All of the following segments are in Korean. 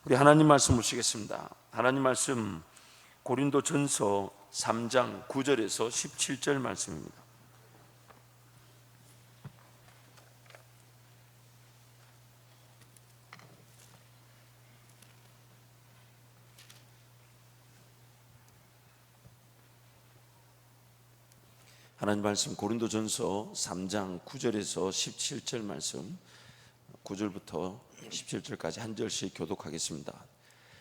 우리 하나님 말씀 보시겠습니다. 하나님 말씀 고린도전서 3장 9절에서 17절 말씀입니다. 하나님 말씀 고린도전서 3장 9절에서 17절 말씀, 9절부터 17절까지 한 절씩 교독하겠습니다.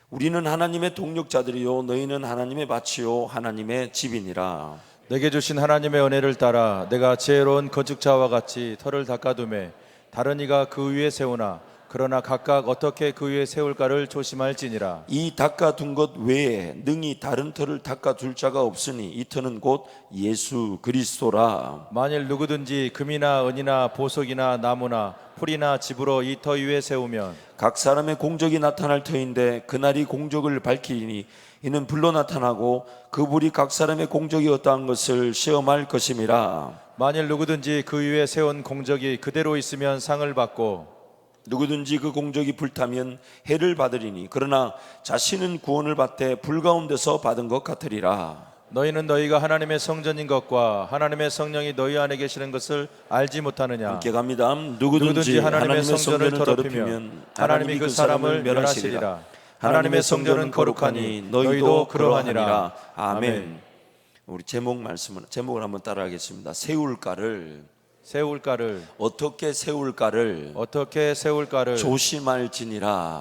우리는 하나님의 동력자들이요 너희는 하나님의 밭이요 하나님의 집이니라. 내게 주신 하나님의 은혜를 따라 내가 지혜로운 건축자와 같이 터를 닦아두매 다른 이가 그 위에 세우나 그러나 각각 어떻게 그 위에 세울까를 조심할지니라. 이 닦아둔 것 외에 능히 다른 터를 닦아둘 자가 없으니 이 터는 곧 예수 그리스도라. 만일 누구든지 금이나 은이나 보석이나 나무나 풀이나 집으로 이 터 위에 세우면 각 사람의 공적이 나타날 터인데 그날이 공적을 밝히니 이는 불로 나타나고 그 불이 각 사람의 공적이 어떠한 것을 시험할 것임이라. 만일 누구든지 그 위에 세운 공적이 그대로 있으면 상을 받고 누구든지 그 공적이 불타면 해를 받으리니 그러나 자신은 구원을 받되 불 가운데서 받은 것 같으리라. 너희는 너희가 하나님의 성전인 것과 하나님의 성령이 너희 안에 계시는 것을 알지 못하느냐. 함께 갑니다. 누구든지 하나님의 성전을 더럽히면 하나님이 그 사람을 멸하시리라. 하나님의 성전은 거룩하니 너희도 그러하니라. 아멘. 우리 제목을 한번 따라하겠습니다. 세울가를 어떻게 세울까를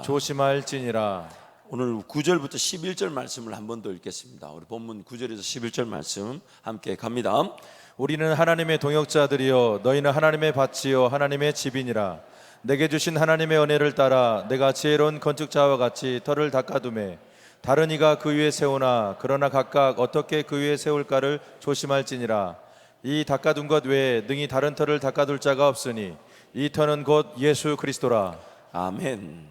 조심할지니라. 오늘 9절부터 11절 말씀을 한 번 더 읽겠습니다. 우리 본문 9절에서 11절 말씀 함께 갑니다. 우리는 하나님의 동역자들이요 너희는 하나님의 밭이요 하나님의 집이니라. 내게 주신 하나님의 은혜를 따라 내가 지혜로운 건축자와 같이 터를 닦아두매 다른 이가 그 위에 세우나 그러나 각각 어떻게 그 위에 세울까를 조심할지니라. 이 닦아둔 것 외에 능히 다른 터를 닦아둘 자가 없으니 이 터는 곧 예수 그리스도라. 아멘.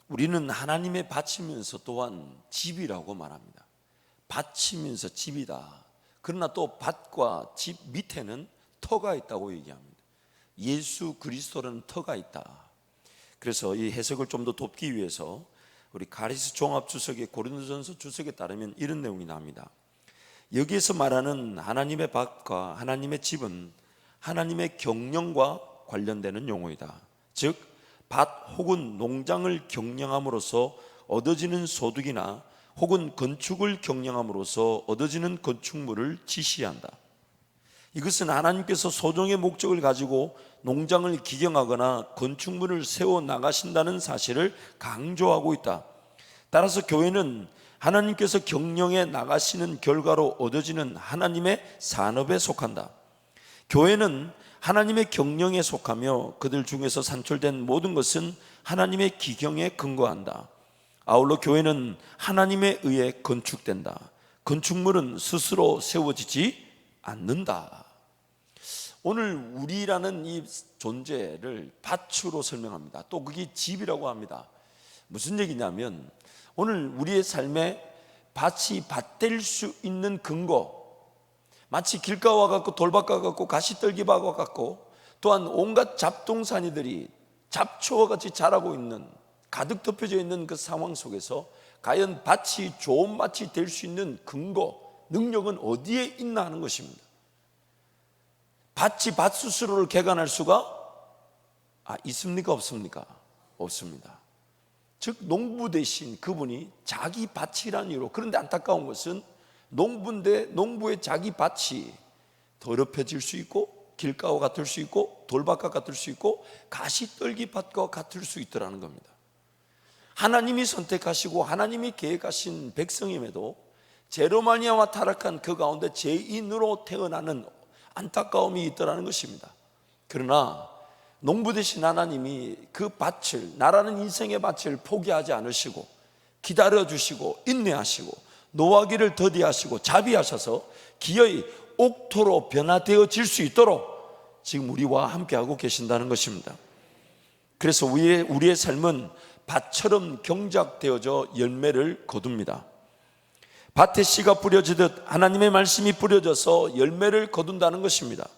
우리는 하나님의 밭이면서 또한 집이라고 말합니다. 밭이면서 집이다. 그러나 또 밭과 집 밑에는 터가 있다고 얘기합니다. 예수 그리스도라는 터가 있다. 그래서 이 해석을 좀 더 돕기 위해서 우리 가리스 종합 주석의 고린도전서 주석에 따르면 이런 내용이 나옵니다. 여기에서 말하는 하나님의 밭과 하나님의 집은 하나님의 경영과 관련되는 용어이다. 즉 밭 혹은 농장을 경영함으로써 얻어지는 소득이나 혹은 건축을 경영함으로써 얻어지는 건축물을 지시한다. 이것은 하나님께서 소정의 목적을 가지고 농장을 기경하거나 건축물을 세워 나가신다는 사실을 강조하고 있다. 따라서 교회는 하나님께서 경영해 나가시는 결과로 얻어지는 하나님의 산업에 속한다. 교회는 하나님의 경영에 속하며 그들 중에서 산출된 모든 것은 하나님의 기경에 근거한다. 아울러 교회는 하나님에 의해 건축된다. 건축물은 스스로 세워지지 않는다. 오늘 우리라는 이 존재를 밭으로 설명합니다. 또 그게 집이라고 합니다. 무슨 얘기냐면 오늘 우리의 삶에 밭이 밭될 수 있는 근거, 마치 길가와 같고 돌밭과 같고 가시떨기밭과 같고 또한 온갖 잡동사니들이 잡초와 같이 자라고 있는, 가득 덮여져 있는 그 상황 속에서 과연 밭이 좋은 밭이 될 수 있는 근거, 능력은 어디에 있나 하는 것입니다. 밭이 밭 스스로를 개간할 수가 있습니까? 없습니까? 없습니다. 즉 농부 대신 그분이 자기 밭이라는 이유로, 그런데 안타까운 것은 농부인데 농부의 자기 밭이 더럽혀질 수 있고 길가와 같을 수 있고 돌밭과 같을 수 있고 가시떨기밭과 같을 수 있더라는 겁니다. 하나님이 선택하시고 하나님이 계획하신 백성임에도 죄로 말미암아 타락한 그 가운데 죄인으로 태어나는 안타까움이 있더라는 것입니다. 그러나 농부 되신 하나님이 그 밭을, 나라는 인생의 밭을 포기하지 않으시고 기다려주시고 인내하시고 노하기를 더디하시고 자비하셔서 기어이 옥토로 변화되어질 수 있도록 지금 우리와 함께하고 계신다는 것입니다. 그래서 우리의 삶은 밭처럼 경작되어져 열매를 거둡니다. 밭에 씨가 뿌려지듯 하나님의 말씀이 뿌려져서 열매를 거둔다는 것입니다.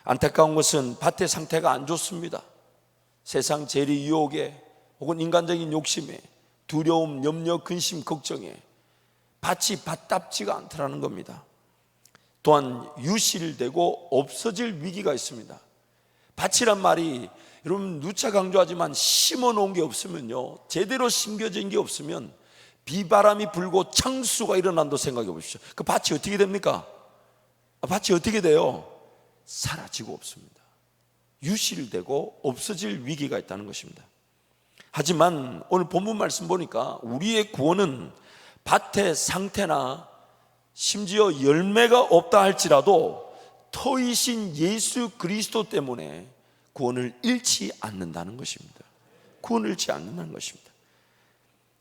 안타까운 것은 밭의 상태가 안 좋습니다. 세상 재리 유혹에 혹은 인간적인 욕심에, 두려움, 염려, 근심, 걱정에 밭이 밭답지가 않더라는 겁니다. 또한 유실되고 없어질 위기가 있습니다. 밭이란 말이 여러분 누차 강조하지만 심어 놓은 게 없으면요, 제대로 심겨진 게 없으면 비바람이 불고 창수가 일어난다고 생각해 보십시오. 그 밭이 어떻게 됩니까? 밭이 어떻게 돼요? 사라지고 없습니다. 유실되고 없어질 위기가 있다는 것입니다. 하지만 오늘 본문 말씀 보니까 우리의 구원은 밭의 상태나 심지어 열매가 없다 할지라도 터이신 예수 그리스도 때문에 구원을 잃지 않는다는 것입니다. 구원을 잃지 않는다는 것입니다.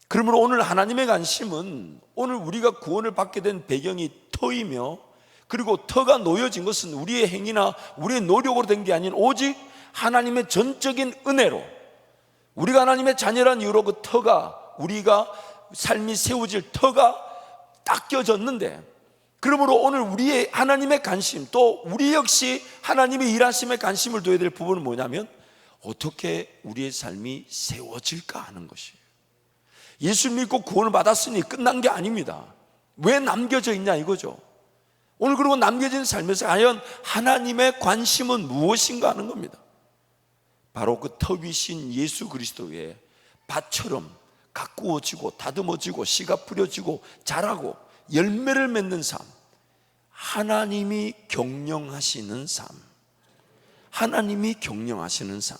그러므로 오늘 하나님의 관심은, 오늘 우리가 구원을 받게 된 배경이 터이며, 그리고 터가 놓여진 것은 우리의 행위나 우리의 노력으로 된 게 아닌 오직 하나님의 전적인 은혜로, 우리가 하나님의 자녀란 이유로 그 터가, 우리가 삶이 세워질 터가 딱 껴졌는데, 그러므로 오늘 우리의 하나님의 관심, 또 우리 역시 하나님의 일하심에 관심을 둬야 될 부분은 뭐냐면 어떻게 우리의 삶이 세워질까 하는 것이에요. 예수 믿고 구원을 받았으니 끝난 게 아닙니다. 왜 남겨져 있냐 이거죠. 오늘 그리고 남겨진 삶에서 과연 하나님의 관심은 무엇인가 하는 겁니다. 바로 그 터위신 예수 그리스도의 밭처럼 가꾸어지고 다듬어지고 씨가 뿌려지고 자라고 열매를 맺는 삶, 하나님이 경영하시는 삶, 하나님이 경영하시는 삶.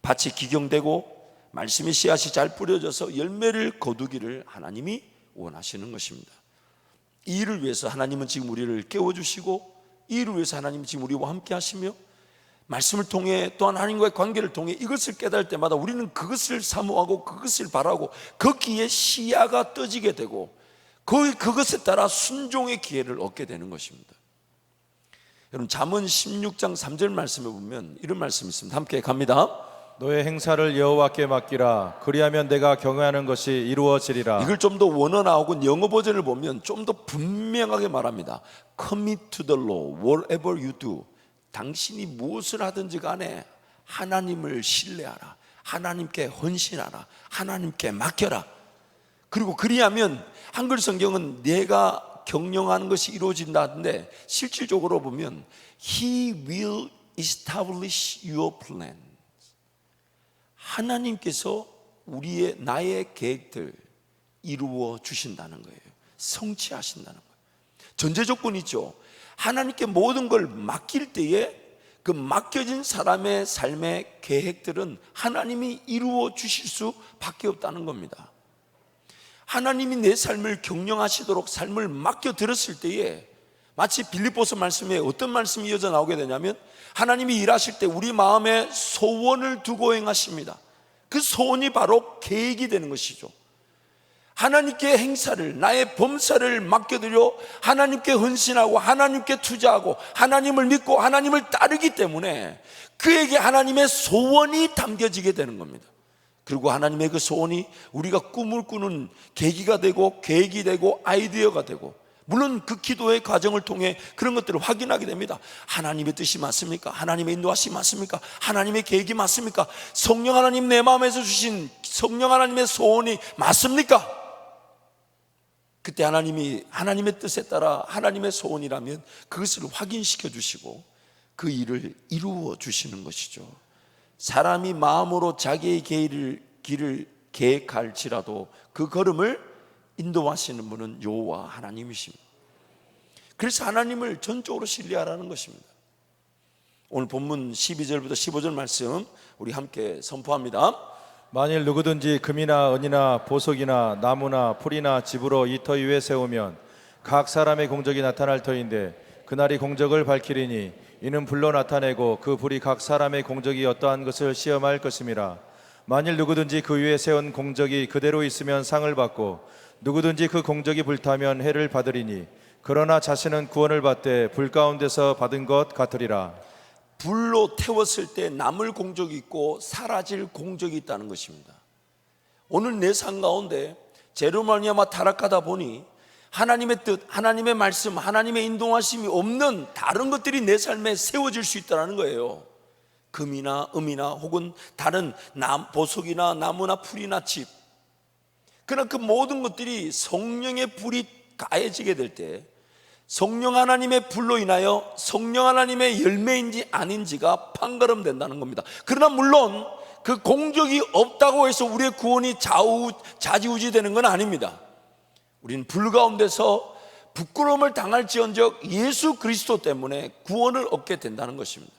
밭이 기경되고 말씀의 씨앗이 잘 뿌려져서 열매를 거두기를 하나님이 원하시는 것입니다. 이 일을 위해서 하나님은 지금 우리를 깨워주시고, 이 일을 위해서 하나님은 지금 우리와 함께 하시며, 말씀을 통해 또한 하나님과의 관계를 통해 이것을 깨달을 때마다 우리는 그것을 사모하고 그것을 바라고 거기에 시야가 떠지게 되고 그것에 따라 순종의 기회를 얻게 되는 것입니다. 여러분, 잠언 16장 3절 말씀에 보면 이런 말씀이 있습니다. 함께 갑니다. 너의 행사를 여호와께 맡기라. 그리하면 내가 경외하는 것이 이루어지리라. 이걸 좀 더 원어나오고 영어 버전을 보면 좀 더 분명하게 말합니다. Commit to the law, whatever you do. 당신이 무엇을 하든지 간에 하나님을 신뢰하라, 하나님께 헌신하라, 하나님께 맡겨라. 그리고 그리하면 한글 성경은 내가 경영하는 것이 이루어진다는데, 실질적으로 보면 He will establish your plan. 하나님께서 나의 계획들 이루어 주신다는 거예요. 성취하신다는 거예요. 전제 조건이 있죠. 하나님께 모든 걸 맡길 때에 그 맡겨진 사람의 삶의 계획들은 하나님이 이루어 주실 수밖에 없다는 겁니다. 하나님이 내 삶을 경영하시도록 삶을 맡겨드렸을 때에 마치 빌립보서 말씀에 어떤 말씀이 이어져 나오게 되냐면, 하나님이 일하실 때 우리 마음에 소원을 두고 행하십니다. 그 소원이 바로 계획이 되는 것이죠. 하나님께 행사를, 나의 범사를 맡겨드려 하나님께 헌신하고 하나님께 투자하고 하나님을 믿고 하나님을 따르기 때문에 그에게 하나님의 소원이 담겨지게 되는 겁니다. 그리고 하나님의 그 소원이 우리가 꿈을 꾸는 계기가 되고 계획이 되고 아이디어가 되고, 물론 그 기도의 과정을 통해 그런 것들을 확인하게 됩니다. 하나님의 뜻이 맞습니까? 하나님의 인도하심이 맞습니까? 하나님의 계획이 맞습니까? 성령 하나님 내 마음에서 주신 성령 하나님의 소원이 맞습니까? 그때 하나님의 뜻에 따라 하나님의 소원이라면 그것을 확인시켜 주시고 그 일을 이루어 주시는 것이죠. 사람이 마음으로 자기의 길을 계획할지라도 그 걸음을 인도하시는 분은 여호와 하나님이십니다. 그래서 하나님을 전적으로 신뢰하라는 것입니다. 오늘 본문 12절부터 15절 말씀 우리 함께 선포합니다. 만일 누구든지 금이나 은이나 보석이나 나무나 풀이나 집으로 이 터 위에 세우면 각 사람의 공적이 나타날 터인데 그날이 공적을 밝히리니 이는 불로 나타내고 그 불이 각 사람의 공적이 어떠한 것을 시험할 것임이라. 만일 누구든지 그 위에 세운 공적이 그대로 있으면 상을 받고 누구든지 그 공적이 불타면 해를 받으리니 그러나 자신은 구원을 받되 불 가운데서 받은 것 같으리라. 불로 태웠을 때 남을 공적이 있고 사라질 공적이 있다는 것입니다. 오늘 내 삶 가운데 죄로 말미암아 타락하다 보니 하나님의 뜻, 하나님의 말씀, 하나님의 인도하심이 없는 다른 것들이 내 삶에 세워질 수 있다는 거예요. 금이나 음이나 혹은 다른 보석이나 나무나 풀이나 집, 그러나 그 모든 것들이 성령의 불이 가해지게 될 때 성령 하나님의 불로 인하여 성령 하나님의 열매인지 아닌지가 판가름된다는 겁니다. 그러나 물론 그 공적이 없다고 해서 우리의 구원이 좌지우지 되는 건 아닙니다. 우리는 불 가운데서 부끄러움을 당할지언정 예수 그리스도 때문에 구원을 얻게 된다는 것입니다.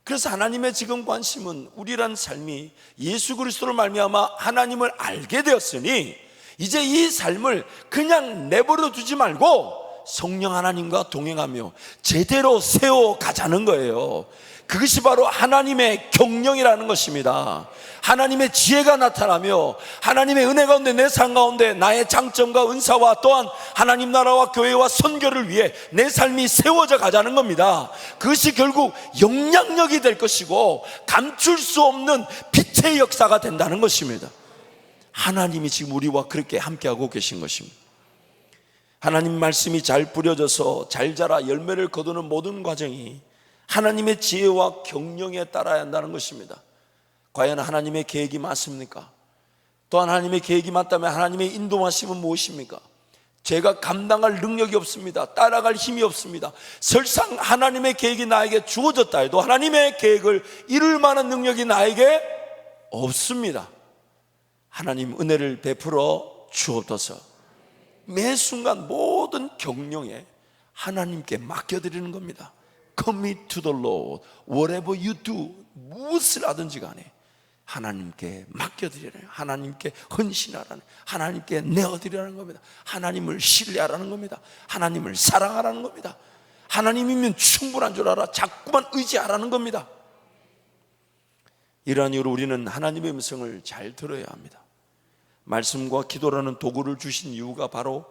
그래서 하나님의 지금 관심은 우리란 삶이 예수 그리스도를 말미암아 하나님을 알게 되었으니 이제 이 삶을 그냥 내버려 두지 말고 성령 하나님과 동행하며 제대로 세워가자는 거예요. 그것이 바로 하나님의 경영이라는 것입니다. 하나님의 지혜가 나타나며 하나님의 은혜 가운데 내 삶 가운데 나의 장점과 은사와 또한 하나님 나라와 교회와 선교를 위해 내 삶이 세워져 가자는 겁니다. 그것이 결국 영향력이 될 것이고 감출 수 없는 빛의 역사가 된다는 것입니다. 하나님이 지금 우리와 그렇게 함께하고 계신 것입니다. 하나님 말씀이 잘 뿌려져서 잘 자라 열매를 거두는 모든 과정이 하나님의 지혜와 경영에 따라야 한다는 것입니다. 과연 하나님의 계획이 맞습니까? 또한 하나님의 계획이 맞다면 하나님의 인도하심은 무엇입니까? 제가 감당할 능력이 없습니다. 따라갈 힘이 없습니다. 설상 하나님의 계획이 나에게 주어졌다 해도 하나님의 계획을 이룰 만한 능력이 나에게 없습니다. 하나님 은혜를 베풀어 주옵소서. 매 순간 모든 경영에 하나님께 맡겨드리는 겁니다. Commit to the Lord. Whatever you do, 무엇을 하든지 간에 하나님께 맡겨드리라는, 하나님께 헌신하라는, 하나님께 내어드리라는 겁니다. 하나님을 신뢰하라는 겁니다. 하나님을 사랑하라는 겁니다. 하나님이면 충분한 줄 알아 자꾸만 의지하라는 겁니다. 이러한 이유로 우리는 하나님의 음성을 잘 들어야 합니다. 말씀과 기도라는 도구를 주신 이유가 바로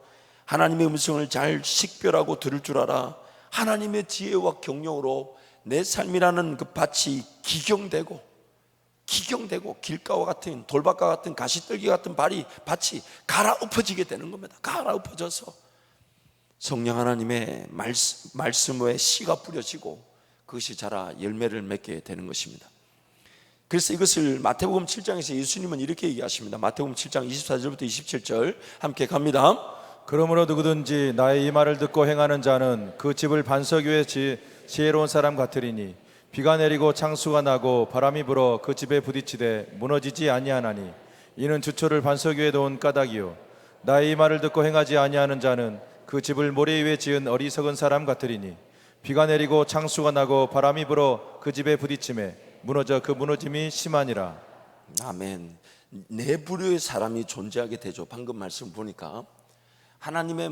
하나님의 음성을 잘 식별하고 들을 줄 알아 하나님의 지혜와 경영으로 내 삶이라는 그 밭이 기경되고 길가와 같은 돌밭과 같은 가시떨기 같은 밭이 갈아엎어지게 되는 겁니다. 갈아엎어져서 성령 하나님의 말씀의 씨가 뿌려지고 그것이 자라 열매를 맺게 되는 것입니다. 그래서 이것을 마태복음 7장에서 예수님은 이렇게 얘기하십니다. 마태복음 7장 24절부터 27절 함께 갑니다. 그러므로 누구든지 나의 이 말을 듣고 행하는 자는 그 집을 반석 위에 지혜로운 사람 같으리니 비가 내리고 창수가 나고 바람이 불어 그 집에 부딪히되 무너지지 아니하나니 이는 주초를 반석 위에 놓은 까닭이요 나의 이 말을 듣고 행하지 아니하는 자는 그 집을 모래 위에 지은 어리석은 사람 같으리니 비가 내리고 창수가 나고 바람이 불어 그 집에 부딪히매 무너져 그 무너짐이 심하니라. 아멘. 네 부류의 사람이 존재하게 되죠. 방금 말씀 보니까 하나님의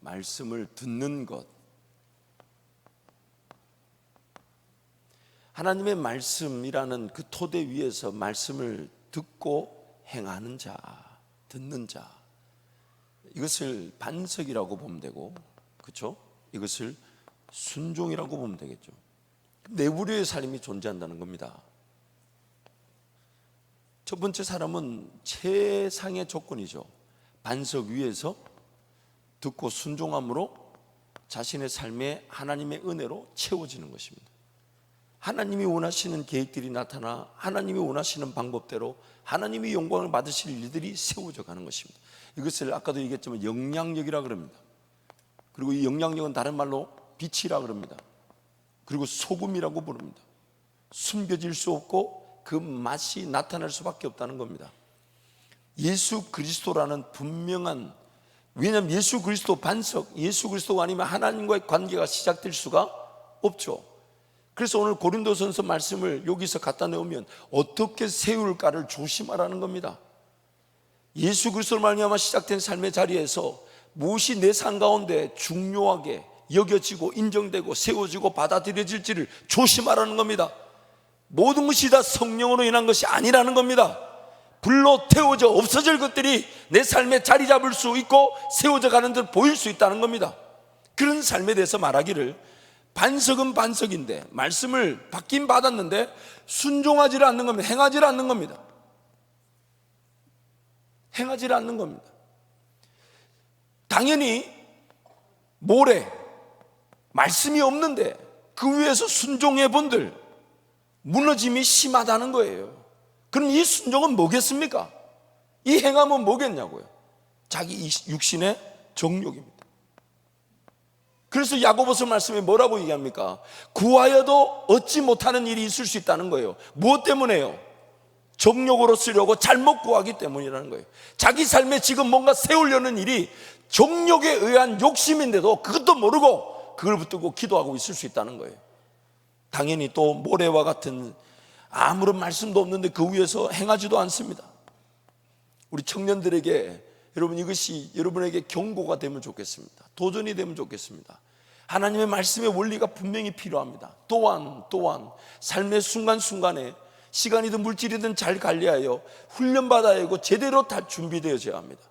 말씀을 듣는 것, 하나님의 말씀이라는 그 토대 위에서 말씀을 듣고 행하는 자, 듣는 자, 이것을 반석이라고 보면 되고, 그렇죠? 이것을 순종이라고 보면 되겠죠. 네 부류의 삶이 존재한다는 겁니다. 첫 번째 사람은 최상의 조건이죠. 반석 위에서 듣고 순종함으로 자신의 삶에 하나님의 은혜로 채워지는 것입니다. 하나님이 원하시는 계획들이 나타나 하나님이 원하시는 방법대로 하나님이 영광을 받으실 일들이 세워져 가는 것입니다. 이것을 아까도 얘기했지만 영향력이라 그럽니다. 그리고 이 영향력은 다른 말로 빛이라 그럽니다. 그리고 소금이라고 부릅니다. 숨겨질 수 없고 그 맛이 나타날 수밖에 없다는 겁니다. 예수 그리스도라는 분명한, 왜냐하면 예수 그리스도 반석, 예수 그리스도가 아니면 하나님과의 관계가 시작될 수가 없죠. 그래서 오늘 고린도전서 말씀을 여기서 갖다 놓으면 어떻게 세울까를 조심하라는 겁니다. 예수 그리스도로 말미암아 시작된 삶의 자리에서 무엇이 내 삶 가운데 중요하게 여겨지고 인정되고 세워지고 받아들여질지를 조심하라는 겁니다. 모든 것이 다 성령으로 인한 것이 아니라는 겁니다. 불로 태워져 없어질 것들이 내 삶에 자리 잡을 수 있고 세워져 가는 듯 보일 수 있다는 겁니다. 그런 삶에 대해서 말하기를 반석은 반석인데 말씀을 받긴 받았는데 순종하지 않는 겁니다. 행하지 않는 겁니다. 행하지 않는 겁니다. 당연히 모래, 말씀이 없는데 그 위에서 순종해 본들 무너짐이 심하다는 거예요. 그럼 이 순종은 뭐겠습니까? 이 행함은 뭐겠냐고요? 자기 육신의 정욕입니다. 그래서 야고보서 말씀에 뭐라고 얘기합니까? 구하여도 얻지 못하는 일이 있을 수 있다는 거예요. 무엇 때문에요? 정욕으로 쓰려고 잘못 구하기 때문이라는 거예요. 자기 삶에 지금 뭔가 세우려는 일이 정욕에 의한 욕심인데도 그것도 모르고 그걸 붙들고 기도하고 있을 수 있다는 거예요. 당연히 또 모래와 같은 아무런 말씀도 없는데 그 위에서 행하지도 않습니다. 우리 청년들에게 여러분 이것이 여러분에게 경고가 되면 좋겠습니다. 도전이 되면 좋겠습니다. 하나님의 말씀의 원리가 분명히 필요합니다. 또한 삶의 순간순간에 시간이든 물질이든 잘 관리하여 훈련받아야 하고 제대로 다 준비되어져야 합니다.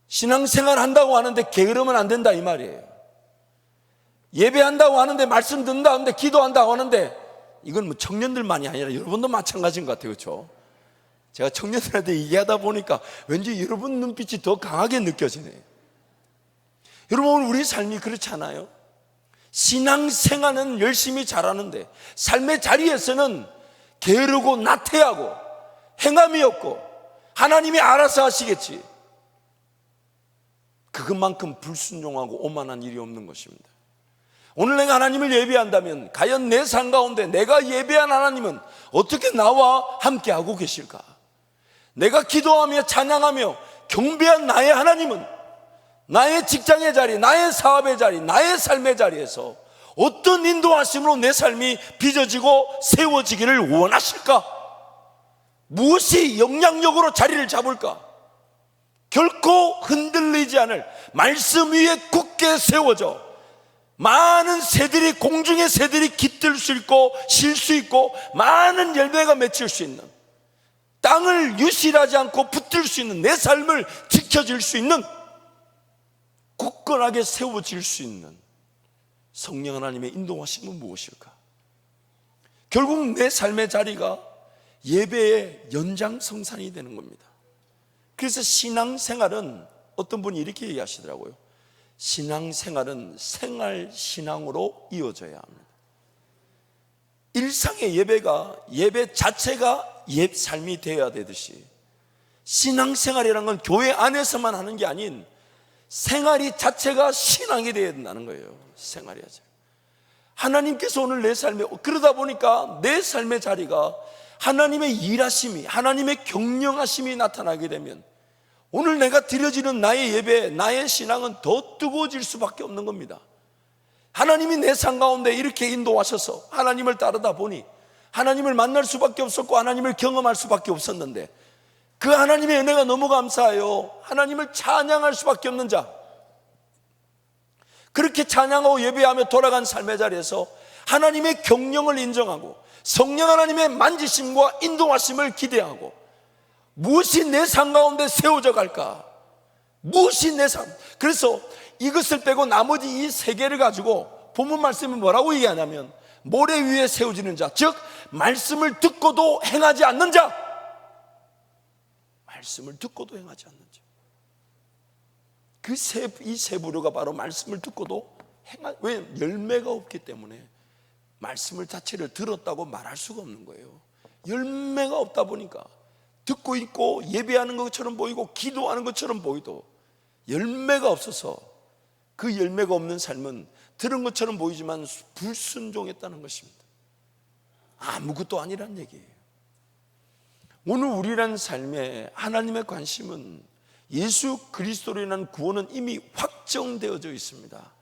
신앙생활 한다고 하는데 게으르면 안 된다 이 말이에요. 예배한다고 하는데 말씀 듣는다고 하는데 기도한다고 하는데 이건 뭐 청년들만이 아니라 여러분도 마찬가지인 것 같아요. 그렇죠? 제가 청년들한테 얘기하다 보니까 왠지 여러분 눈빛이 더 강하게 느껴지네요. 여러분 우리 삶이 그렇지 않아요? 신앙생활은 열심히 잘하는데 삶의 자리에서는 게으르고 나태하고 행함이 없고 하나님이 알아서 하시겠지, 그것만큼 불순종하고 오만한 일이 없는 것입니다. 오늘 내가 하나님을 예배한다면 과연 내 삶 가운데 내가 예배한 하나님은 어떻게 나와 함께하고 계실까? 내가 기도하며 찬양하며 경배한 나의 하나님은 나의 직장의 자리, 나의 사업의 자리, 나의 삶의 자리에서 어떤 인도하심으로 내 삶이 빚어지고 세워지기를 원하실까? 무엇이 영향력으로 자리를 잡을까? 결코 흔들리지 않을 말씀 위에 굳게 세워져 많은 새들이, 공중의 새들이 깃들 수 있고 쉴 수 있고 많은 열매가 맺힐 수 있는, 땅을 유실하지 않고 붙들 수 있는, 내 삶을 지켜줄 수 있는, 굳건하게 세워질 수 있는 성령 하나님의 인도하심은 무엇일까? 결국 내 삶의 자리가 예배의 연장성산이 되는 겁니다. 그래서 신앙생활은 어떤 분이 이렇게 얘기하시더라고요. 신앙생활은 생활신앙으로 이어져야 합니다. 일상의 예배가, 예배 자체가 옛 삶이 되어야 되듯이 신앙생활이라는 건 교회 안에서만 하는 게 아닌 생활이 자체가 신앙이 되어야 된다는 거예요. 생활이 자체. 하나님께서 오늘 내 삶에, 그러다 보니까 내 삶의 자리가 하나님의 일하심이, 하나님의 경영하심이 나타나게 되면 오늘 내가 드려지는 나의 예배, 나의 신앙은 더 뜨거워질 수밖에 없는 겁니다. 하나님이 내 삶 가운데 이렇게 인도하셔서 하나님을 따르다 보니 하나님을 만날 수밖에 없었고 하나님을 경험할 수밖에 없었는데 그 하나님의 은혜가 너무 감사해요. 하나님을 찬양할 수밖에 없는 자, 그렇게 찬양하고 예배하며 돌아간 삶의 자리에서 하나님의 경영을 인정하고 성령 하나님의 만지심과 인도하심을 기대하고 무엇이 내 삶 가운데 세워져 갈까? 무엇이 내 삶? 그래서 이것을 빼고 나머지 이 세 개를 가지고 본문 말씀은 뭐라고 얘기하냐면 모래 위에 세워지는 자, 즉 말씀을 듣고도 행하지 않는 자, 말씀을 듣고도 행하지 않는 자. 이 세 부류가 바로 말씀을 듣고도 왜 열매가 없기 때문에 말씀을 자체를 들었다고 말할 수가 없는 거예요. 열매가 없다 보니까 듣고 있고 예배하는 것처럼 보이고 기도하는 것처럼 보이도 열매가 없어서 그 열매가 없는 삶은 들은 것처럼 보이지만 불순종했다는 것입니다. 아무것도 아니란 얘기예요. 오늘 우리라는 삶에 하나님의 관심은 예수 그리스도로 인한 구원은 이미 확정되어져 있습니다.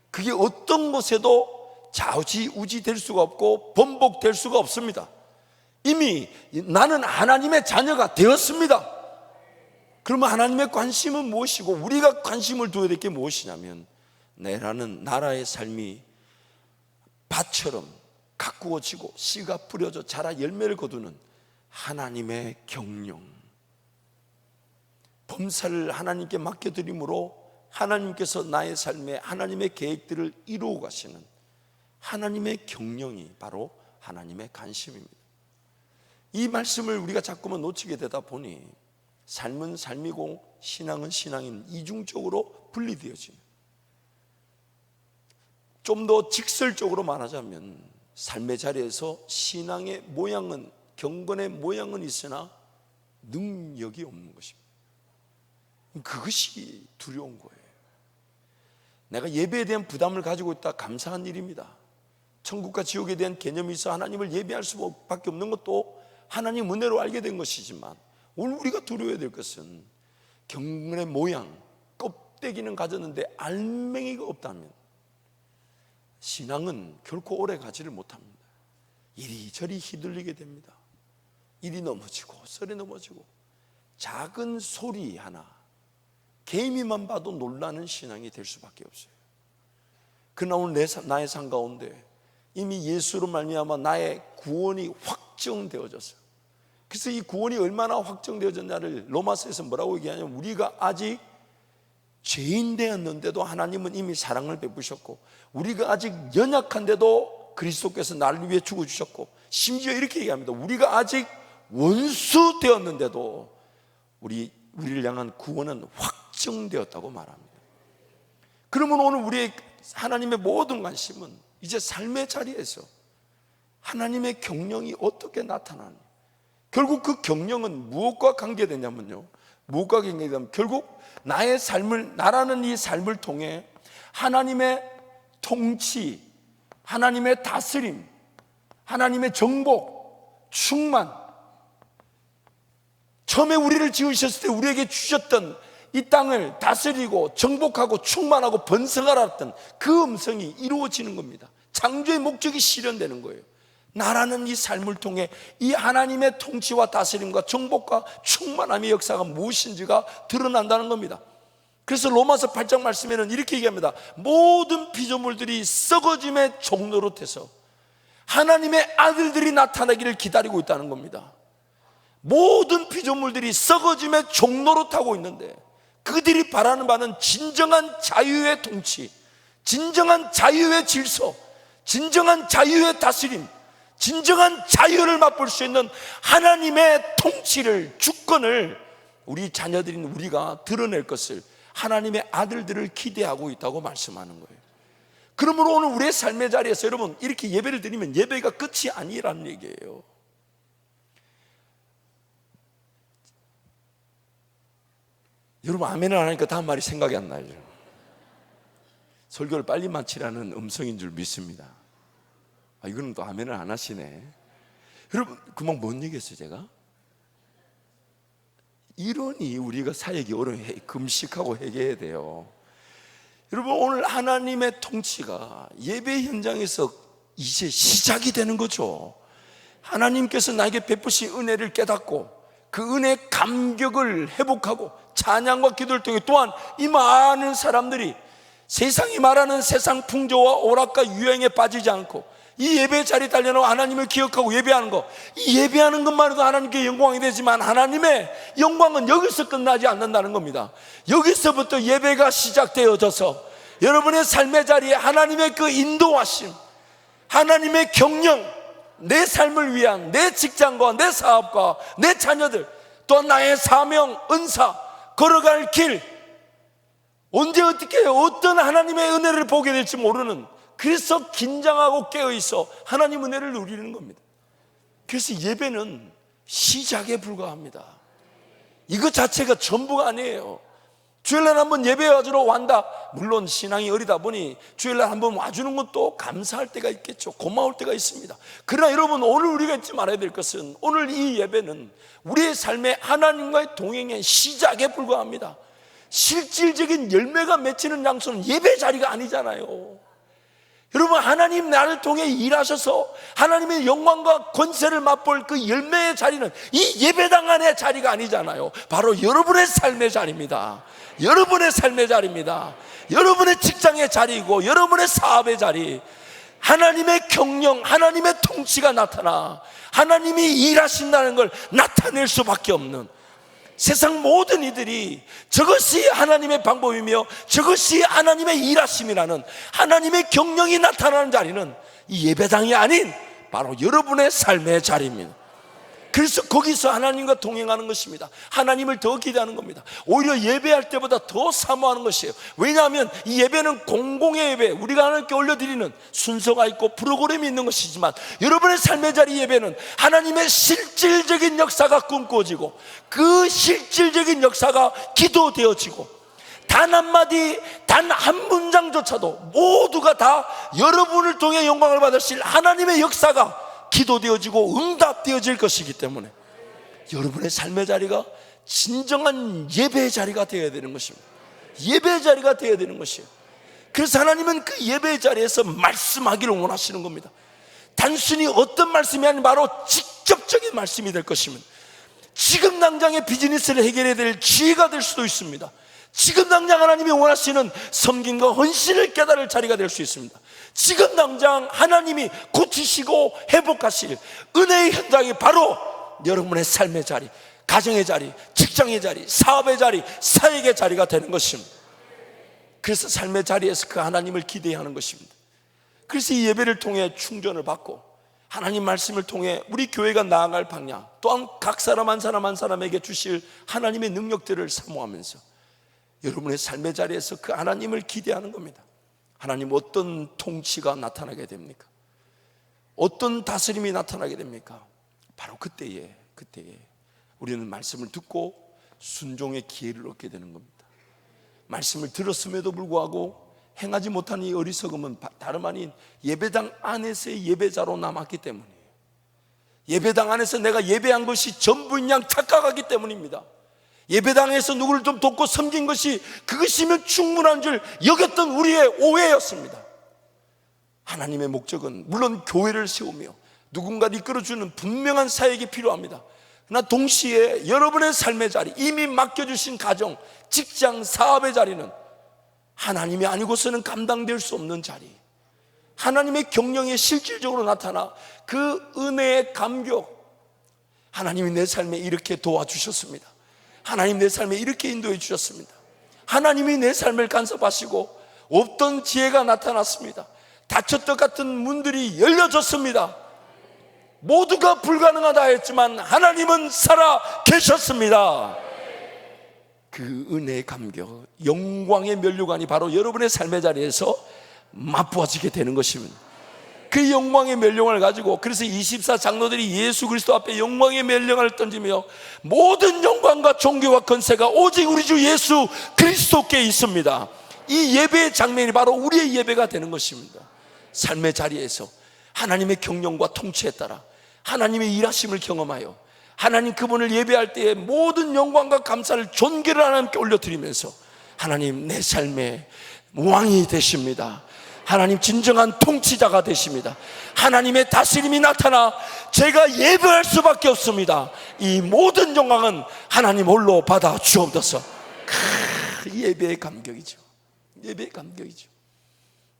그게 어떤 것에도 좌지우지 될 수가 없고 번복될 수가 없습니다. 이미 나는 하나님의 자녀가 되었습니다. 그러면 하나님의 관심은 무엇이고 우리가 관심을 두어야 될 게 무엇이냐면 내라는 나라의 삶이 밭처럼 가꾸어지고 씨가 뿌려져 자라 열매를 거두는 하나님의 경영, 범사를 하나님께 맡겨드림으로 하나님께서 나의 삶에 하나님의 계획들을 이루어 가시는 하나님의 경영이 바로 하나님의 관심입니다. 이 말씀을 우리가 자꾸만 놓치게 되다 보니 삶은 삶이고 신앙은 신앙인 이중적으로 분리되어지는, 좀 더 직설적으로 말하자면 삶의 자리에서 신앙의 모양은, 경건의 모양은 있으나 능력이 없는 것입니다. 그것이 두려운 거예요. 내가 예배에 대한 부담을 가지고 있다, 감사한 일입니다. 천국과 지옥에 대한 개념이 있어 하나님을 예배할 수밖에 없는 것도 하나님 은혜로 알게 된 것이지만, 오늘 우리가 두려워야 될 것은 경건의 모양, 껍데기는 가졌는데 알맹이가 없다면 신앙은 결코 오래 가지를 못합니다. 이리저리 휘둘리게 됩니다. 이리 넘어지고 저리 넘어지고, 작은 소리 하나, 개미만 봐도 놀라는 신앙이 될 수밖에 없어요. 그러나 오늘 나의 삶 가운데 이미 예수로 말미암아 나의 구원이 확정되어졌어요. 그래서 이 구원이 얼마나 확정되어졌냐를 로마서에서 뭐라고 얘기하냐면, 우리가 아직 죄인 되었는데도 하나님은 이미 사랑을 베푸셨고, 우리가 아직 연약한데도 그리스도께서 나를 위해 죽어주셨고, 심지어 이렇게 얘기합니다. 우리가 아직 원수 되었는데도 우리를 향한 구원은 확정되었다고 말합니다. 그러면 오늘 우리의 하나님의 모든 관심은 이제 삶의 자리에서 하나님의 경영이 어떻게 나타나느냐, 결국 그 경영은 무엇과 관계되냐면요, 무엇과 관계되냐면 결국 나의 삶을, 나라는 이 삶을 통해 하나님의 통치, 하나님의 다스림, 하나님의 정복, 충만, 처음에 우리를 지으셨을 때 우리에게 주셨던 이 땅을 다스리고 정복하고 충만하고 번성하라 했던 그 음성이 이루어지는 겁니다. 창조의 목적이 실현되는 거예요. 나라는 이 삶을 통해 이 하나님의 통치와 다스림과 정복과 충만함의 역사가 무엇인지가 드러난다는 겁니다. 그래서 로마서 8장 말씀에는 이렇게 얘기합니다. 모든 피조물들이 썩어짐의 종노릇해서 하나님의 아들들이 나타나기를 기다리고 있다는 겁니다. 모든 피조물들이 썩어짐의 종노릇하고 있는데, 그들이 바라는 바는 진정한 자유의 통치, 진정한 자유의 질서, 진정한 자유의 다스림, 진정한 자유를 맛볼 수 있는 하나님의 통치를, 주권을 우리 자녀들인 우리가 드러낼 것을, 하나님의 아들들을 기대하고 있다고 말씀하는 거예요. 그러므로 오늘 우리의 삶의 자리에서 여러분 이렇게 예배를 드리면 예배가 끝이 아니라는 얘기예요. 여러분 아멘을 안 하니까 다음 말이 생각이 안 나요. 설교를 빨리 마치라는 음성인 줄 믿습니다. 이거는 또 아멘을 안 하시네. 여러분 금방 뭔 얘기했어요 제가? 이러니 우리가 사역이 어려워, 금식하고 회개해야 돼요. 여러분 오늘 하나님의 통치가 예배 현장에서 이제 시작이 되는 거죠. 하나님께서 나에게 베푸신 은혜를 깨닫고 그 은혜의 감격을 회복하고 찬양과 기도를 통해 또한 이 많은 사람들이 세상이 말하는 세상 풍조와 오락과 유행에 빠지지 않고 이 예배 자리에 달려나와 하나님을 기억하고 예배하는 것, 이 예배하는 것만으로도 하나님께 영광이 되지만 하나님의 영광은 여기서 끝나지 않는다는 겁니다. 여기서부터 예배가 시작되어져서 여러분의 삶의 자리에 하나님의 그 인도하심, 하나님의 경영, 내 삶을 위한 내 직장과 내 사업과 내 자녀들, 또한 나의 사명, 은사, 걸어갈 길, 언제 어떻게 어떤 하나님의 은혜를 보게 될지 모르는, 그래서 긴장하고 깨어있어 하나님 은혜를 누리는 겁니다. 그래서 예배는 시작에 불과합니다. 이것 자체가 전부가 아니에요. 주일날 한번 예배 와주러 완다, 물론 신앙이 어리다 보니 주일날 한번 와주는 것도 감사할 때가 있겠죠. 고마울 때가 있습니다. 그러나 여러분 오늘 우리가 잊지 말아야 될 것은, 오늘 이 예배는 우리의 삶의 하나님과의 동행의 시작에 불과합니다. 실질적인 열매가 맺히는 장소는 예배 자리가 아니잖아요. 여러분 하나님 나를 통해 일하셔서 하나님의 영광과 권세를 맛볼 그 열매의 자리는 이 예배당 안의 자리가 아니잖아요. 바로 여러분의 삶의 자리입니다. 여러분의 삶의 자리입니다. 여러분의 직장의 자리이고 여러분의 사업의 자리, 하나님의 경영, 하나님의 통치가 나타나 하나님이 일하신다는 걸 나타낼 수밖에 없는, 세상 모든 이들이 저것이 하나님의 방법이며 저것이 하나님의 일하심이라는 하나님의 경영이 나타나는 자리는 이 예배당이 아닌 바로 여러분의 삶의 자리입니다. 그래서 거기서 하나님과 동행하는 것입니다. 하나님을 더 기대하는 겁니다. 오히려 예배할 때보다 더 사모하는 것이에요. 왜냐하면 이 예배는 공공의 예배, 우리가 하나님께 올려드리는 순서가 있고 프로그램이 있는 것이지만, 여러분의 삶의 자리 예배는 하나님의 실질적인 역사가 꿈꾸어지고 그 실질적인 역사가 기도되어지고, 단 한마디, 단 한 문장조차도 모두가 다 여러분을 통해 영광을 받으실 하나님의 역사가 기도되어지고 응답되어질 것이기 때문에 여러분의 삶의 자리가 진정한 예배의 자리가 되어야 되는 것입니다. 예배의 자리가 되어야 되는 것이에요. 그래서 하나님은 그 예배의 자리에서 말씀하기를 원하시는 겁니다. 단순히 어떤 말씀이 아니라 바로 직접적인 말씀이 될 것입니다. 지금 당장의 비즈니스를 해결해야 될 지혜가 될 수도 있습니다. 지금 당장 하나님이 원하시는 섬김과 헌신을 깨달을 자리가 될 수 있습니다. 지금 당장 하나님이 고치시고 회복하실 은혜의 현장이 바로 여러분의 삶의 자리, 가정의 자리, 직장의 자리, 사업의 자리, 사역의 자리가 되는 것입니다. 그래서 삶의 자리에서 그 하나님을 기대하는 것입니다. 그래서 이 예배를 통해 충전을 받고 하나님 말씀을 통해 우리 교회가 나아갈 방향, 또한 각 사람 한 사람 한 사람에게 주실 하나님의 능력들을 사모하면서 여러분의 삶의 자리에서 그 하나님을 기대하는 겁니다. 하나님, 어떤 통치가 나타나게 됩니까? 어떤 다스림이 나타나게 됩니까? 바로 그때에 우리는 말씀을 듣고 순종의 기회를 얻게 되는 겁니다. 말씀을 들었음에도 불구하고 행하지 못한 이 어리석음은 다름 아닌 예배당 안에서의 예배자로 남았기 때문이에요. 예배당 안에서 내가 예배한 것이 전부인 양 착각하기 때문입니다. 예배당에서 누구를 좀 돕고 섬긴 것이 그것이면 충분한 줄 여겼던 우리의 오해였습니다. 하나님의 목적은 물론 교회를 세우며 누군가를 이끌어주는 분명한 사역이 필요합니다. 그러나 동시에 여러분의 삶의 자리, 이미 맡겨주신 가정, 직장, 사업의 자리는 하나님이 아니고서는 감당될 수 없는 자리, 하나님의 경영에 실질적으로 나타나 그 은혜의 감격, 하나님이 내 삶에 이렇게 도와주셨습니다. 하나님 내 삶에 이렇게 인도해 주셨습니다. 하나님이 내 삶을 간섭하시고 없던 지혜가 나타났습니다. 닫혔던 같은 문들이 열려졌습니다. 모두가 불가능하다 했지만 하나님은 살아 계셨습니다. 그 은혜의 감격, 영광의 면류관이 바로 여러분의 삶의 자리에서 맛보아지게 되는 것입니다. 그 영광의 멸령을 가지고, 그래서 24 장로들이 예수 그리스도 앞에 영광의 멸령을 던지며 모든 영광과 존귀와 권세가 오직 우리 주 예수 그리스도께 있습니다. 이 예배의 장면이 바로 우리의 예배가 되는 것입니다. 삶의 자리에서 하나님의 경영과 통치에 따라 하나님의 일하심을 경험하여 하나님 그분을 예배할 때에 모든 영광과 감사를, 존귀를 하나님께 올려드리면서 하나님, 내 삶의 왕이 되십니다. 하나님 진정한 통치자가 되십니다. 하나님의 다스림이 나타나 제가 예배할 수밖에 없습니다. 이 모든 영광은 하나님 홀로 받아 주옵소서. 예배의 감격이죠. 예배의 감격이죠.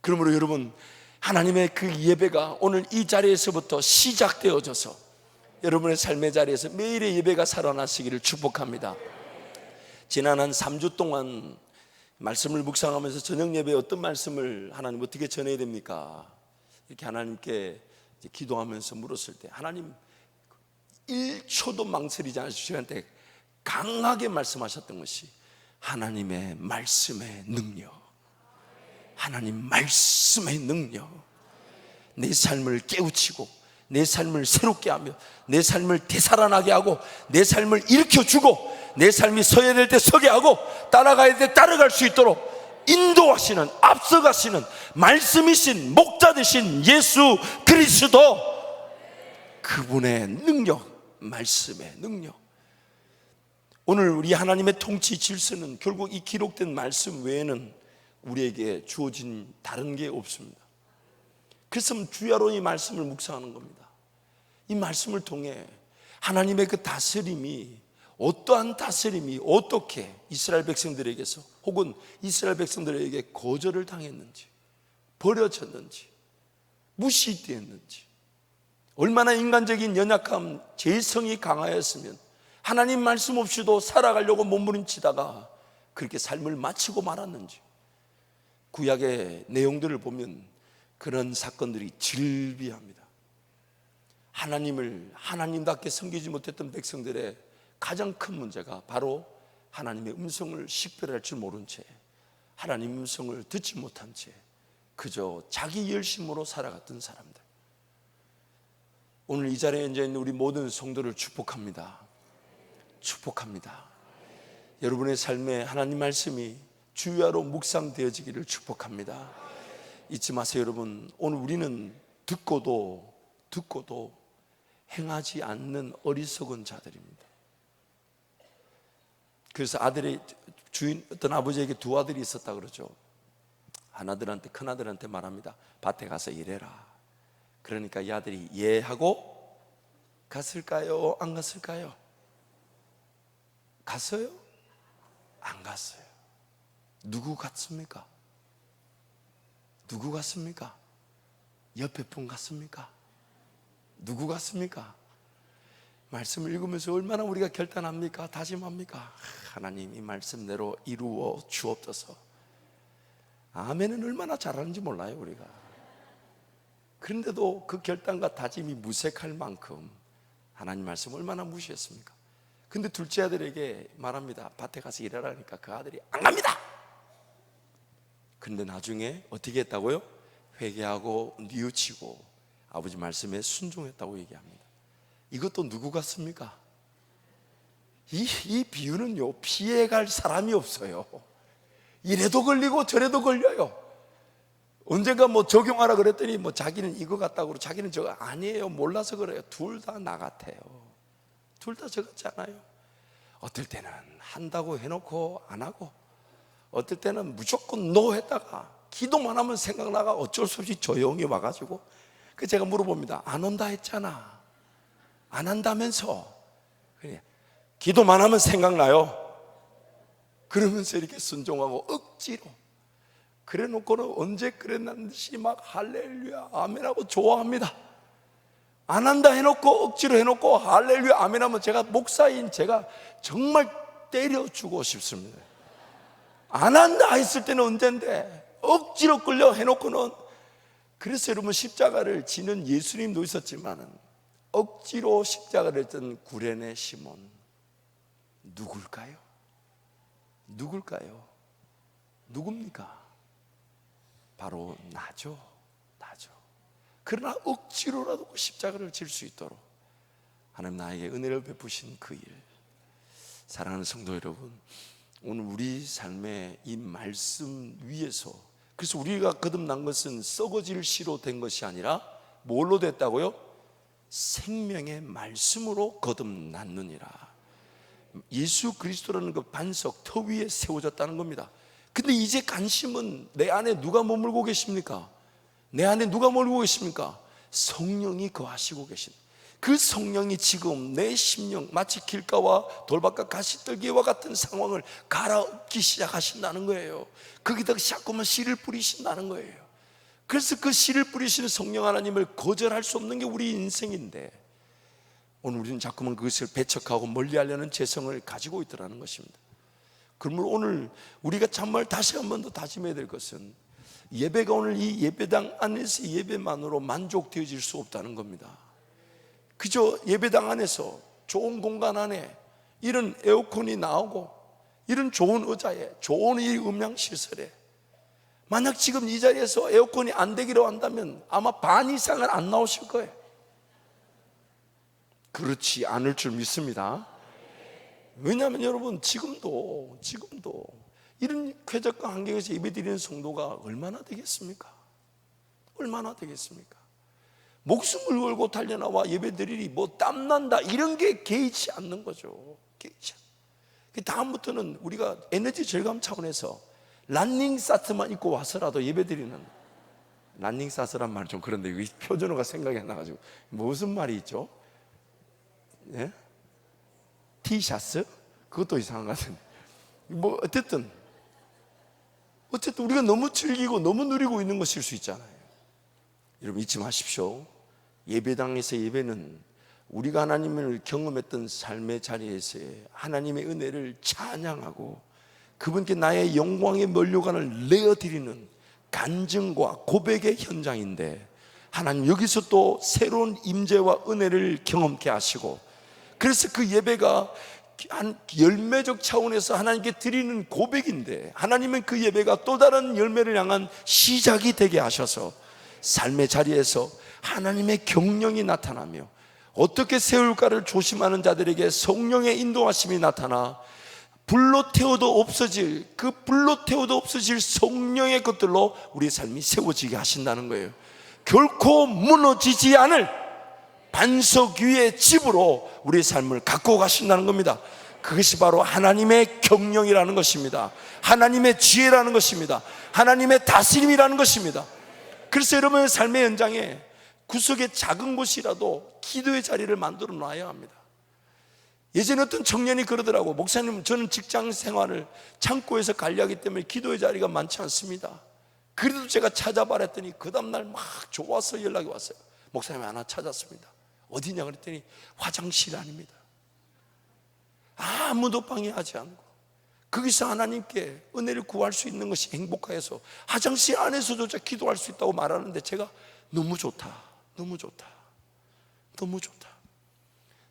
그러므로 여러분, 하나님의 그 예배가 오늘 이 자리에서부터 시작되어져서 여러분의 삶의 자리에서 매일의 예배가 살아나시기를 축복합니다. 지난 한 3주 동안 말씀을 묵상하면서 저녁 예배에 어떤 말씀을 하나님 어떻게 전해야 됩니까? 이렇게 하나님께 기도하면서 물었을 때 하나님 1초도 망설이지 않으시고 저한테 강하게 말씀하셨던 것이 하나님의 말씀의 능력, 하나님 말씀의 능력, 내 삶을 깨우치고 내 삶을 새롭게 하며 내 삶을 되살아나게 하고 내 삶을 일으켜주고 내 삶이 서야 될 때 서게 하고 따라가야 될 때 따라갈 수 있도록 인도하시는, 앞서가시는 말씀이신 목자 되신 예수 그리스도, 그분의 능력, 말씀의 능력. 오늘 우리 하나님의 통치 질서는 결국 이 기록된 말씀 외에는 우리에게 주어진 다른 게 없습니다. 그래서 주야로 이 말씀을 묵상하는 겁니다. 이 말씀을 통해 하나님의 그 다스림이, 어떠한 다스림이 어떻게 이스라엘 백성들에게서 혹은 이스라엘 백성들에게 거절을 당했는지, 버려졌는지, 무시되었는지, 얼마나 인간적인 연약함, 죄성이 강하였으면 하나님 말씀 없이도 살아가려고 몸부림치다가 그렇게 삶을 마치고 말았는지, 구약의 내용들을 보면 그런 사건들이 즐비합니다. 하나님답게 섬기지 못했던 백성들의 가장 큰 문제가 바로 하나님의 음성을 식별할 줄 모른 채, 하나님의 음성을 듣지 못한 채 그저 자기 열심으로 살아갔던 사람들. 오늘 이 자리에 앉아 있는 우리 모든 성도를 축복합니다. 축복합니다. 여러분의 삶에 하나님 말씀이 주야로 묵상되어지기를 축복합니다. 잊지 마세요, 여러분. 오늘 우리는 듣고도 행하지 않는 어리석은 자들입니다. 그래서 어떤 아버지에게 두 아들이 있었다 그러죠. 큰 아들한테 말합니다. 밭에 가서 일해라. 그러니까 이 아들이 예 하고 갔을까요? 안 갔을까요? 갔어요? 안 갔어요. 누구 갔습니까? 누구 갔습니까? 옆에 분 갔습니까? 누구 갔습니까? 말씀을 읽으면서 얼마나 우리가 결단합니까? 다짐합니까? 하나님 이 말씀대로 이루어 주옵소서. 아멘은 얼마나 잘하는지 몰라요 우리가. 그런데도 그 결단과 다짐이 무색할 만큼 하나님 말씀 얼마나 무시했습니까? 근데 둘째 아들에게 말합니다. 밭에 가서 일하라니까 그 아들이 안 갑니다. 근데 나중에 어떻게 했다고요? 회개하고 뉘우치고 아버지 말씀에 순종했다고 얘기합니다. 이것도 누구 같습니까? 이 비유는요, 피해갈 사람이 없어요. 이래도 걸리고 저래도 걸려요. 언젠가 적용하라 그랬더니 자기는 이거 같다고 그러고 자기는 저거 아니에요. 몰라서 그래요. 둘 다 나 같아요. 둘 다 저 같지 않아요? 어떨 때는 한다고 해놓고 안 하고, 어떨 때는 무조건 노 했다가 기도만 하면 생각나가 어쩔 수 없이 조용히 와가지고 그 제가 물어봅니다. 안 온다 했잖아. 안 한다면서. 그래. 기도만 하면 생각나요. 그러면서 이렇게 순종하고 억지로. 그래 놓고는 언제 그랬는 듯이 막 할렐루야 아멘하고 좋아합니다. 안 한다 해놓고 억지로 해놓고 할렐루야 아멘하면 제가 목사인 제가 정말 때려주고 싶습니다. 안 한다 했을 때는 언젠데 억지로 끌려 해놓고는. 그래서 여러분 십자가를 지는 예수님도 있었지만 억지로 십자가를 졌던 구레네 시몬 누굴까요? 누굴까요? 누굽니까? 바로 나죠. 그러나 억지로라도 십자가를 질 수 있도록 하나님 나에게 은혜를 베푸신 그 일. 사랑하는 성도 여러분, 오늘 우리 삶의 이 말씀 위에서, 그래서 우리가 거듭난 것은 썩어질 씨로 된 것이 아니라 뭘로 됐다고요? 생명의 말씀으로 거듭났느니라. 예수 그리스도라는 그 반석 터 위에 세워졌다는 겁니다. 근데 이제 관심은 내 안에 누가 머물고 계십니까? 내 안에 누가 머물고 계십니까? 성령이 거하시고 계신 그 성령이 지금 내 심령 마치 길가와 돌밭과 가시떨기와 같은 상황을 갈아엎기 시작하신다는 거예요. 거기다가 자꾸만 씨를 뿌리신다는 거예요. 그래서 그 씨를 뿌리시는 성령 하나님을 거절할 수 없는 게 우리 인생인데, 오늘 우리는 자꾸만 그것을 배척하고 멀리하려는 재성을 가지고 있더라는 것입니다. 그러므로 오늘 우리가 정말 다시 한 번 더 다짐해야 될 것은, 예배가 오늘 이 예배당 안에서 예배만으로 만족되어질 수 없다는 겁니다. 그저 예배당 안에서 좋은 공간 안에 이런 에어컨이 나오고 이런 좋은 의자에 좋은 이 음향 시설에, 만약 지금 이 자리에서 에어컨이 안 되기로 한다면 아마 반 이상은 안 나오실 거예요. 그렇지 않을 줄 믿습니다. 왜냐하면 여러분 지금도 이런 쾌적한 환경에서 예배드리는 성도가 얼마나 되겠습니까? 얼마나 되겠습니까? 목숨을 걸고 달려나와 예배드리니 땀난다 이런 게 개의치 않는 거죠. 개의치 않는. 다음부터는 우리가 에너지 절감 차원에서 런닝사트만 입고 와서라도 예배드리는, 런닝사트란 말 좀 그런데 이 표준어가 생각이 안 나가지고 무슨 말이 있죠? 예? 티셔츠? 그것도 이상한 것 같은데 어쨌든 우리가 너무 즐기고 너무 누리고 있는 것일 수 있잖아요. 여러분 잊지 마십시오. 예배당에서 예배는 우리가 하나님을 경험했던 삶의 자리에서의 하나님의 은혜를 찬양하고 그분께 나의 영광의 면류관을 내어드리는 간증과 고백의 현장인데, 하나님 여기서 또 새로운 임재와 은혜를 경험케 하시고, 그래서 그 예배가 한 열매적 차원에서 하나님께 드리는 고백인데, 하나님은 그 예배가 또 다른 열매를 향한 시작이 되게 하셔서 삶의 자리에서 하나님의 경령이 나타나며, 어떻게 세울까를 조심하는 자들에게 성령의 인도하심이 나타나 불로 태워도 없어질, 그 불로 태워도 없어질 성령의 것들로 우리의 삶이 세워지게 하신다는 거예요. 결코 무너지지 않을 반석 위의 집으로 우리의 삶을 갖고 가신다는 겁니다. 그것이 바로 하나님의 경영이라는 것입니다. 하나님의 지혜라는 것입니다. 하나님의 다스림이라는 것입니다. 그래서 여러분의 삶의 현장에 구석의 작은 곳이라도 기도의 자리를 만들어 놔야 합니다. 예전에 어떤 청년이 그러더라고. 목사님, 저는 직장 생활을 창고에서 관리하기 때문에 기도의 자리가 많지 않습니다. 그래도 제가 찾아봐 했더니 그 다음날 막 좋아서 연락이 왔어요. 목사님, 하나 찾았습니다. 어디냐 그랬더니 화장실 아닙니다. 아무도 방해하지 않고 거기서 하나님께 은혜를 구할 수 있는 것이 행복해서 화장실 안에서조차 기도할 수 있다고 말하는데, 제가 너무 좋다, 너무 좋다, 너무 좋다.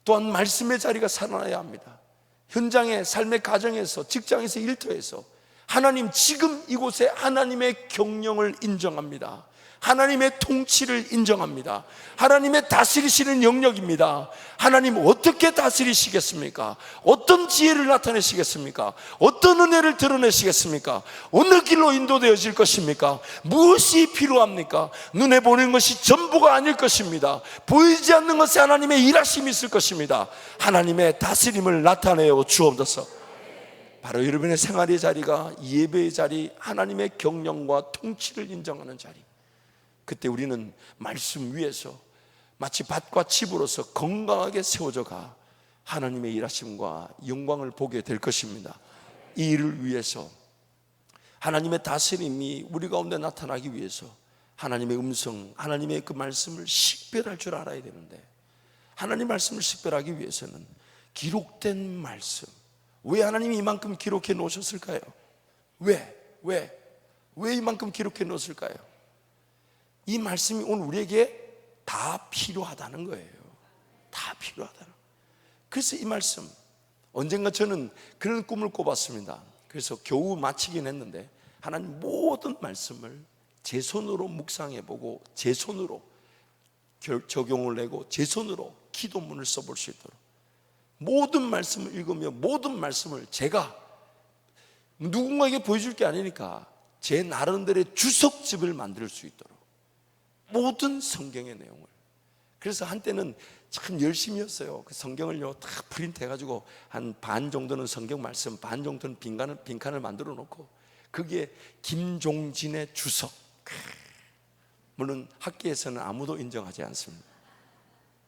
또한 말씀의 자리가 살아나야 합니다. 현장에, 삶의 가정에서, 직장에서, 일터에서 하나님, 지금 이곳에 하나님의 경영을 인정합니다. 하나님의 통치를 인정합니다. 하나님의 다스리시는 영역입니다. 하나님 어떻게 다스리시겠습니까? 어떤 지혜를 나타내시겠습니까? 어떤 은혜를 드러내시겠습니까? 어느 길로 인도되어질 것입니까? 무엇이 필요합니까? 눈에 보이는 것이 전부가 아닐 것입니다. 보이지 않는 것에 하나님의 일하심이 있을 것입니다. 하나님의 다스림을 나타내어 주옵소서. 바로 여러분의 생활의 자리가 예배의 자리, 하나님의 경영과 통치를 인정하는 자리. 그때 우리는 말씀 위에서 마치 밭과 집으로서 건강하게 세워져 가 하나님의 일하심과 영광을 보게 될 것입니다. 이 일을 위해서 하나님의 다스림이 우리 가운데 나타나기 위해서 하나님의 음성, 하나님의 그 말씀을 식별할 줄 알아야 되는데, 하나님 말씀을 식별하기 위해서는 기록된 말씀. 왜 하나님이 이만큼 기록해 놓으셨을까요? 왜 이만큼 기록해 놓으실까요? 이 말씀이 오늘 우리에게 다 필요하다는 거예요. 다 필요하다는. 그래서 이 말씀, 언젠가 저는 그런 꿈을 꿔봤습니다. 그래서 겨우 마치긴 했는데, 하나님 모든 말씀을 제 손으로 묵상해보고 제 손으로 적용을 내고 제 손으로 기도문을 써볼 수 있도록, 모든 말씀을 읽으며 모든 말씀을 제가 누군가에게 보여줄 게 아니니까 제 나름대로의 주석집을 만들 수 있도록 모든 성경의 내용을. 그래서 한때는 참 열심히 했어요. 그 성경을요 다 프린트 해가지고 한 반 정도는 성경 말씀, 반 정도는 빈칸을 만들어 놓고 거기에 김종진의 주석. 물론 학계에서는 아무도 인정하지 않습니다.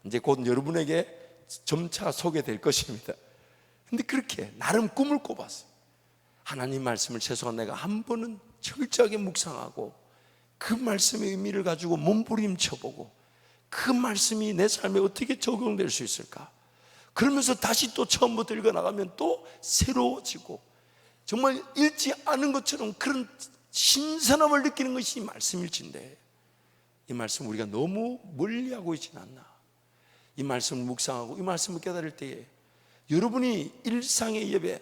이제 곧 여러분에게 점차 소개될 것입니다. 근데 그렇게 나름 꿈을 꿔봤어요. 하나님 말씀을 최소한 내가 한 번은 철저하게 묵상하고 그 말씀의 의미를 가지고 몸부림쳐보고 그 말씀이 내 삶에 어떻게 적용될 수 있을까? 그러면서 다시 또 처음부터 읽어나가면 또 새로워지고, 정말 읽지 않은 것처럼 그런 신선함을 느끼는 것이 말씀일진데, 이 말씀 우리가 너무 멀리하고 있지는 않나. 이 말씀을 묵상하고 이 말씀을 깨달을 때에 여러분이 일상의 예배,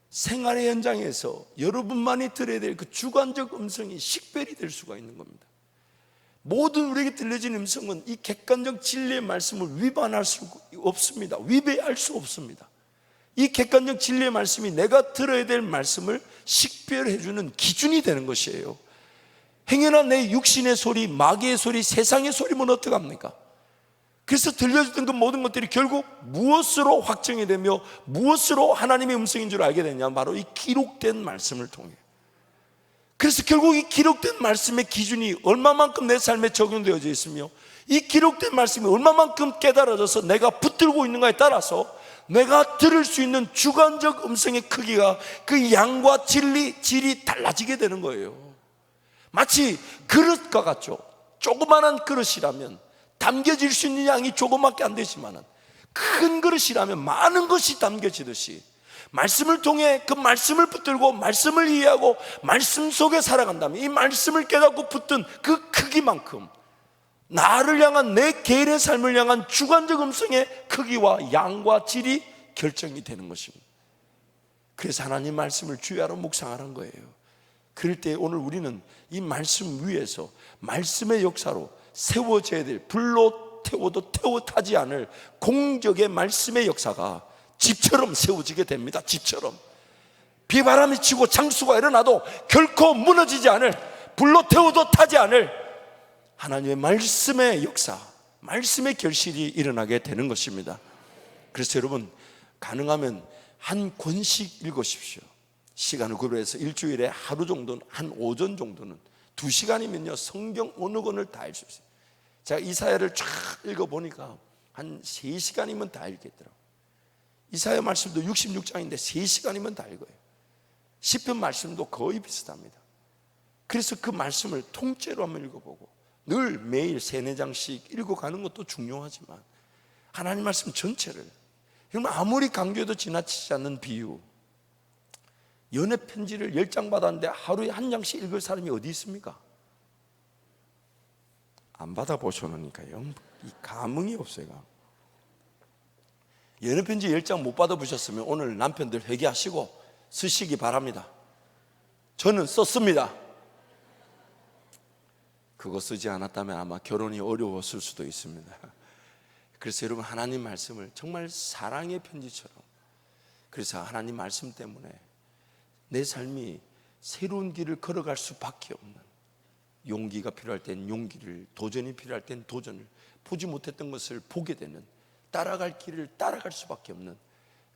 생활의 현장에서 여러분만이 들어야 될 그 주관적 음성이 식별이 될 수가 있는 겁니다. 모든 우리에게 들려진 음성은 이 객관적 진리의 말씀을 위반할 수 없습니다. 위배할 수 없습니다. 이 객관적 진리의 말씀이 내가 들어야 될 말씀을 식별해 주는 기준이 되는 것이에요. 행여나 내 육신의 소리, 마귀의 소리, 세상의 소리면 어떡합니까? 그래서 들려주던 그 모든 것들이 결국 무엇으로 확정이 되며 무엇으로 하나님의 음성인 줄 알게 되냐? 바로 이 기록된 말씀을 통해. 그래서 결국 이 기록된 말씀의 기준이 얼마만큼 내 삶에 적용되어져 있으며 이 기록된 말씀이 얼마만큼 깨달아져서 내가 붙들고 있는가에 따라서 내가 들을 수 있는 주관적 음성의 크기가, 그 양과 질이 달라지게 되는 거예요. 마치 그릇과 같죠. 조그만한 그릇이라면 담겨질 수 있는 양이 조그맣게 안 되지만 큰 그릇이라면 많은 것이 담겨지듯이 말씀을 통해 그 말씀을 붙들고 말씀을 이해하고 말씀 속에 살아간다면 이 말씀을 깨닫고 붙든 그 크기만큼 나를 향한, 내 개인의 삶을 향한 주관적 음성의 크기와 양과 질이 결정이 되는 것입니다. 그래서 하나님 말씀을 주야로 묵상하는 거예요. 그럴 때 오늘 우리는 이 말씀 위에서 말씀의 역사로 세워져야 될, 불로 태워도 태워 타지 않을 공적의 말씀의 역사가 집처럼 세워지게 됩니다. 집처럼 비바람이 치고 장수가 일어나도 결코 무너지지 않을, 불로 태워도 타지 않을 하나님의 말씀의 역사, 말씀의 결실이 일어나게 되는 것입니다. 그래서 여러분, 가능하면 한 권씩 읽으십시오. 시간을 구별해서 일주일에 하루 정도는, 한 오전 정도는, 2시간이면요 성경 어느 권을 다 읽을 수 있어요. 제가 이사야를 쫙 읽어보니까 한 3시간이면 다 읽겠더라고요. 이사야 말씀도 66장인데 3시간이면 다 읽어요. 시편 말씀도 거의 비슷합니다. 그래서 그 말씀을 통째로 한번 읽어보고 늘 매일 3-4장씩 읽어가는 것도 중요하지만 하나님 말씀 전체를, 여러분 아무리 강조해도 지나치지 않는 비유, 연애 편지를 10장 받았는데 하루에 1장씩 읽을 사람이 어디 있습니까? 안 받아보셨으니까요. 이 감흥이 없어요. 연애 편지 10장 못 받아보셨으면 오늘 남편들 회개하시고 쓰시기 바랍니다. 저는 썼습니다. 그거 쓰지 않았다면 아마 결혼이 어려웠을 수도 있습니다. 그래서 여러분, 하나님 말씀을 정말 사랑의 편지처럼, 그래서 하나님 말씀 때문에 내 삶이 새로운 길을 걸어갈 수밖에 없는, 용기가 필요할 땐 용기를, 도전이 필요할 땐 도전을, 보지 못했던 것을 보게 되는, 따라갈 길을 따라갈 수밖에 없는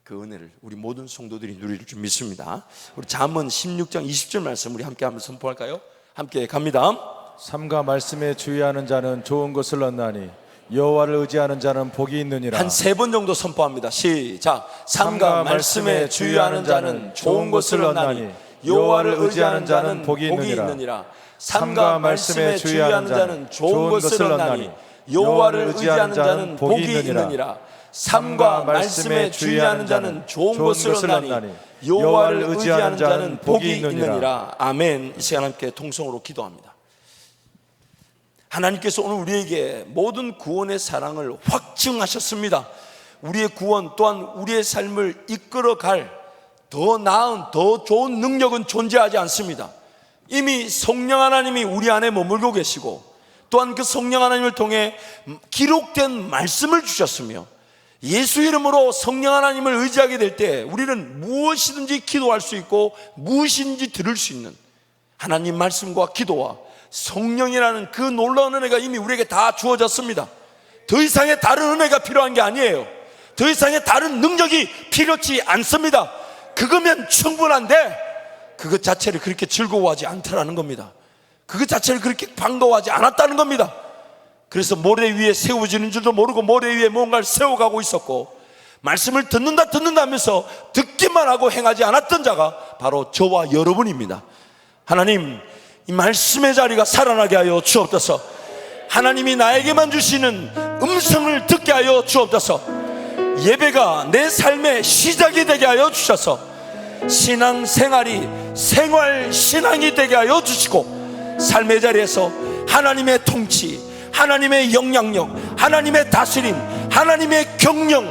그 은혜를 우리 모든 성도들이 누릴 줄 믿습니다. 우리 잠언 16장 20절 말씀 우리 함께 한번 선포할까요? 함께 갑니다. 삼가 말씀에 주의하는 자는 좋은 것을 얻나니 여호와를 의지하는 자는 복이 있느니라. 한 3번 정도 선포합니다. 시작. 삼가 말씀에 주의하는 자는 좋은 것을 얻나니 여호와를 의지하는 자는 복이 있느니라. 삼가 말씀에 주의하는 자는 좋은 것을 얻나니 여호와를 의지하는 자는 복이 있느니라. 삼가 말씀에 주의하는 자는 좋은 것을 얻나니 여호와를 의지하는 자는 복이 있느니라. 아멘. 이 시간 함께 통성으로 기도합니다. 하나님께서 오늘 우리에게 모든 구원의 사랑을 확증하셨습니다. 우리의 구원 또한 우리의 삶을 이끌어갈 더 나은, 더 좋은 능력은 존재하지 않습니다. 이미 성령 하나님이 우리 안에 머물고 계시고, 또한 그 성령 하나님을 통해 기록된 말씀을 주셨으며, 예수 이름으로 성령 하나님을 의지하게 될 때 우리는 무엇이든지 기도할 수 있고 무엇인지 들을 수 있는 하나님 말씀과 기도와 성령이라는 그 놀라운 은혜가 이미 우리에게 다 주어졌습니다. 더 이상의 다른 은혜가 필요한 게 아니에요. 더 이상의 다른 능력이 필요치 않습니다. 그거면 충분한데 그것 자체를 그렇게 즐거워하지 않더라는 겁니다. 그것 자체를 그렇게 반가워하지 않았다는 겁니다. 그래서 모래 위에 세워지는 줄도 모르고 모래 위에 뭔가를 세워가고 있었고, 말씀을 듣는다 하면서 듣기만 하고 행하지 않았던 자가 바로 저와 여러분입니다. 하나님, 이 말씀의 자리가 살아나게 하여 주옵소서. 하나님이 나에게만 주시는 음성을 듣게 하여 주옵소서. 예배가 내 삶의 시작이 되게 하여 주셔서 신앙생활이 생활신앙이 되게 하여 주시고, 삶의 자리에서 하나님의 통치, 하나님의 영향력, 하나님의 다스림, 하나님의 경영,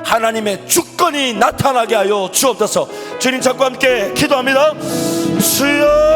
하나님의 주권이 나타나게 하여 주옵소서. 주님, 자꾸 함께 기도합니다. 주여